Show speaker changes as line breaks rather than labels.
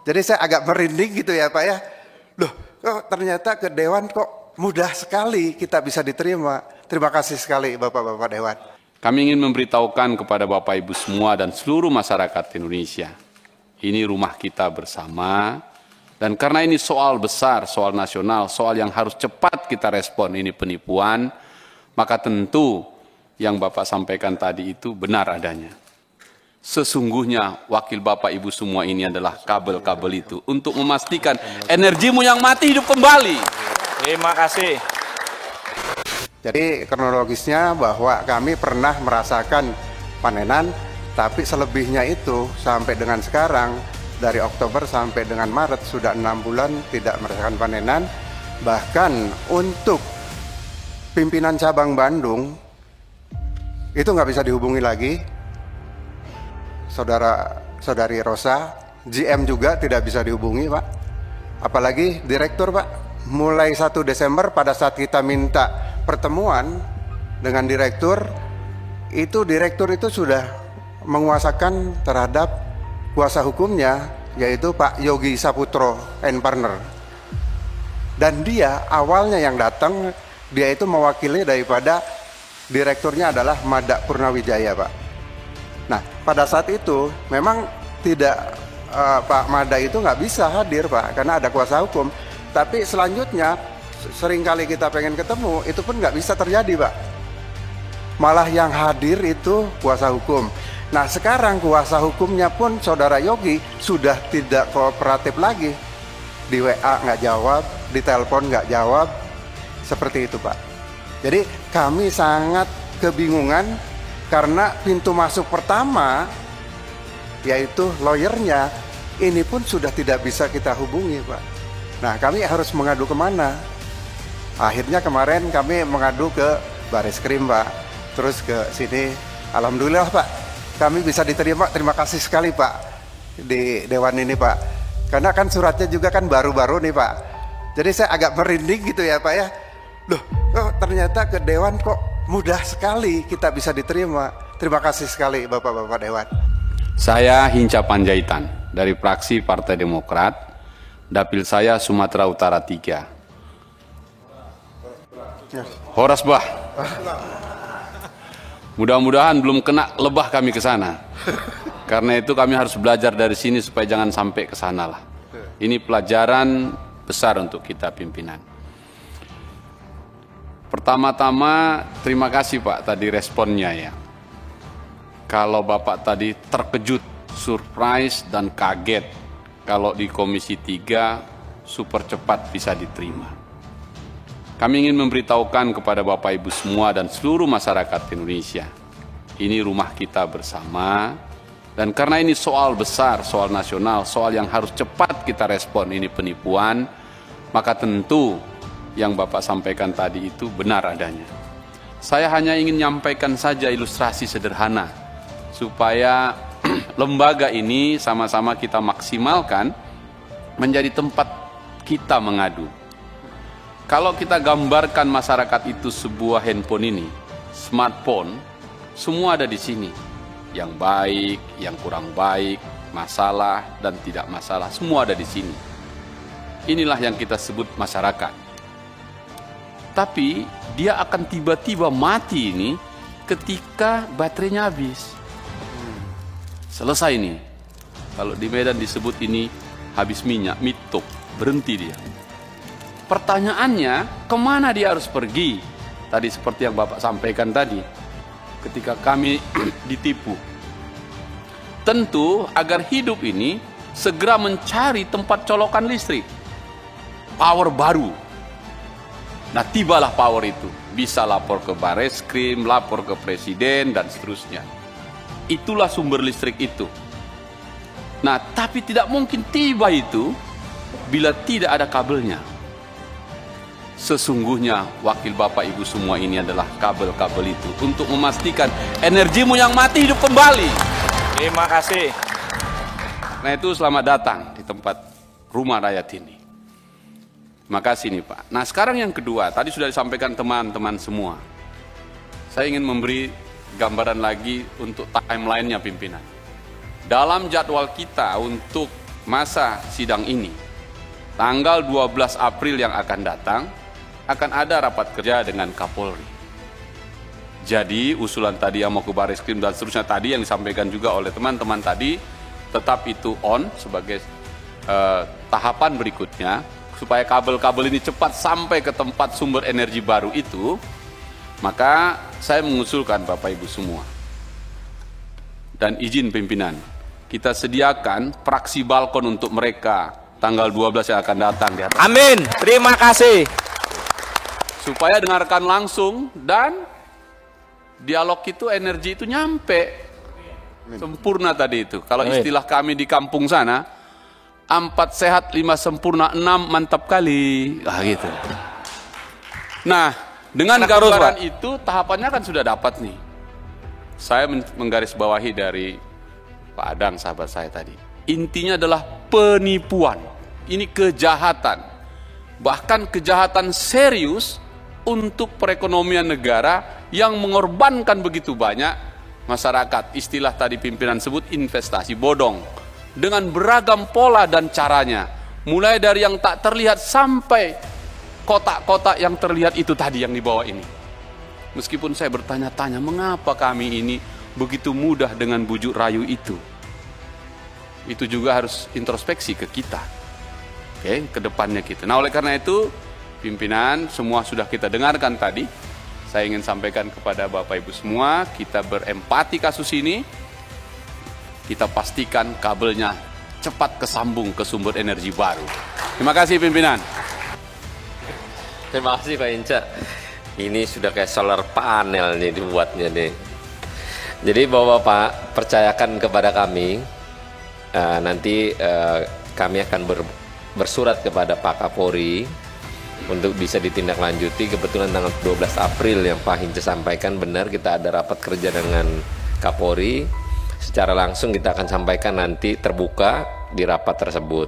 Jadi saya agak merinding gitu ya Pak ya. Loh, kok ternyata ke Dewan kok mudah sekali kita bisa diterima. Terima kasih sekali Bapak-Bapak Dewan.
Kami ingin memberitahukan kepada Bapak Ibu semua dan seluruh masyarakat Indonesia. Ini rumah kita bersama. Dan karena ini soal besar, soal nasional, soal yang harus cepat kita respon, ini penipuan, maka tentu yang Bapak sampaikan tadi itu benar adanya. Sesungguhnya wakil Bapak Ibu semua ini adalah kabel-kabel itu untuk memastikan energimu yang mati hidup kembali.
Terima kasih.
Jadi kronologisnya bahwa kami pernah merasakan panenan, tapi selebihnya itu sampai dengan sekarang, dari Oktober sampai dengan Maret sudah 6 bulan tidak merasakan panenan. Bahkan untuk pimpinan cabang Bandung itu nggak bisa dihubungi lagi. Saudari Rosa, GM juga tidak bisa dihubungi Pak. Apalagi direktur Pak. Mulai 1 Desember pada saat kita minta pertemuan dengan direktur itu sudah menguasakan terhadap kuasa hukumnya, yaitu Pak Yogi Saputro and Partner. Dan dia awalnya yang datang, dia itu mewakili daripada direkturnya adalah Mada Purnawijaya Pak. Nah pada saat itu memang tidak Pak Mada itu nggak bisa hadir Pak, karena ada kuasa hukum. Tapi selanjutnya seringkali kita pengen ketemu, itu pun nggak bisa terjadi Pak. Malah yang hadir itu kuasa hukum. Nah sekarang kuasa hukumnya pun Saudara Yogi sudah tidak kooperatif lagi. Di WA nggak jawab, di telepon nggak jawab, seperti itu Pak. Jadi kami sangat kebingungan karena pintu masuk pertama, yaitu lawyernya, ini pun sudah tidak bisa kita hubungi Pak. Nah kami harus mengadu kemana? Akhirnya kemarin kami mengadu ke Bareskrim Pak, terus ke sini. Alhamdulillah Pak, kami bisa diterima, terima kasih sekali Pak di Dewan ini Pak. Karena kan suratnya juga kan baru-baru nih Pak. Jadi saya agak merinding gitu ya Pak ya. Loh, kok ternyata ke Dewan kok mudah sekali kita bisa diterima. Terima kasih sekali Bapak-Bapak Dewan.
Saya Hinca Panjaitan dari fraksi Partai Demokrat, dapil saya Sumatera Utara 3. Horas bah. Mudah-mudahan belum kena lebah kami ke sana. Karena itu kami harus belajar dari sini supaya jangan sampai ke sana lah. Ini pelajaran besar untuk kita pimpinan. Pertama-tama terima kasih Pak tadi responnya ya. Kalau Bapak tadi terkejut, surprise dan kaget kalau di Komisi 3 super cepat bisa diterima. Kami ingin memberitahukan kepada Bapak Ibu semua dan seluruh masyarakat Indonesia. Ini rumah kita bersama. Dan karena ini soal besar, soal nasional, soal yang harus cepat kita respon, ini penipuan, maka tentu yang Bapak sampaikan tadi itu benar adanya. Saya hanya ingin menyampaikan saja ilustrasi sederhana, supaya lembaga ini sama-sama kita maksimalkan menjadi tempat kita mengadu. Kalau kita gambarkan masyarakat itu sebuah handphone ini, smartphone, semua ada di sini. Yang baik, yang kurang baik, masalah dan tidak masalah, semua ada di sini. Inilah yang kita sebut masyarakat. Tapi dia akan tiba-tiba mati ini ketika baterainya habis. Selesai nih. Kalau di Medan disebut ini habis minyak, mitok, berhenti dia. Pertanyaannya, kemana dia harus pergi? Tadi seperti yang Bapak sampaikan tadi, ketika kami ditipu. Tentu agar hidup ini segera mencari tempat colokan listrik. Power baru. Nah tibalah power itu. Bisa lapor ke Bareskrim, lapor ke Presiden, dan seterusnya. Itulah sumber listrik itu. Nah tapi tidak mungkin tiba itu bila tidak ada kabelnya. Sesungguhnya wakil Bapak Ibu semua ini adalah kabel-kabel itu untuk memastikan energimu yang mati hidup kembali.
Terima kasih.
Nah itu selamat datang di tempat rumah rakyat ini. Terima kasih nih Pak. Nah sekarang yang kedua, tadi sudah disampaikan teman-teman semua. Saya ingin memberi gambaran lagi untuk timeline-nya pimpinan. Dalam jadwal kita untuk masa sidang ini, tanggal 12 April yang akan datang, akan ada rapat kerja dengan Kapolri. Jadi usulan tadi yang mau ke Barreskrim dan seterusnya tadi yang disampaikan juga oleh teman-teman tadi, tetap itu on sebagai tahapan berikutnya, supaya kabel-kabel ini cepat sampai ke tempat sumber energi baru itu. Maka saya mengusulkan Bapak Ibu semua, dan izin pimpinan, kita sediakan praksi balkon untuk mereka tanggal 12 yang akan datang di atas.
Amin. Terima kasih.
Supaya dengarkan langsung dan dialog itu, energi itu nyampe sempurna tadi itu. Kalau istilah kami di kampung sana, 4 sehat 5 sempurna 6 mantap kali. Gitu. Nah, dengan gambaran itu tahapannya kan sudah dapat nih. Saya menggarisbawahi dari Pak Adang sahabat saya tadi. Intinya adalah penipuan. Ini kejahatan. Bahkan kejahatan serius untuk perekonomian negara yang mengorbankan begitu banyak masyarakat. Istilah tadi pimpinan sebut investasi bodong. Dengan beragam pola dan caranya. Mulai dari yang tak terlihat sampai kotak-kotak yang terlihat itu tadi yang di bawah ini. Meskipun saya bertanya-tanya, mengapa kami ini begitu mudah dengan bujuk rayu itu? Itu juga harus introspeksi ke kita. Oke, ke depannya kita. Nah, oleh karena itu, pimpinan semua sudah kita dengarkan tadi. Saya ingin sampaikan kepada Bapak Ibu semua, kita berempati kasus ini. Kita pastikan kabelnya cepat kesambung ke sumber energi baru. Terima kasih pimpinan.
Terima kasih Pak Inca. Ini sudah kayak solar panel nih dibuatnya nih. Jadi Bapak percayakan kepada kami, nanti kami akan bersurat kepada Pak Kapolri untuk bisa ditindaklanjuti. Kebetulan tanggal 12 April yang Pak Hinca sampaikan benar, kita ada rapat kerja dengan Kapolri. Secara langsung kita akan sampaikan nanti terbuka di rapat tersebut.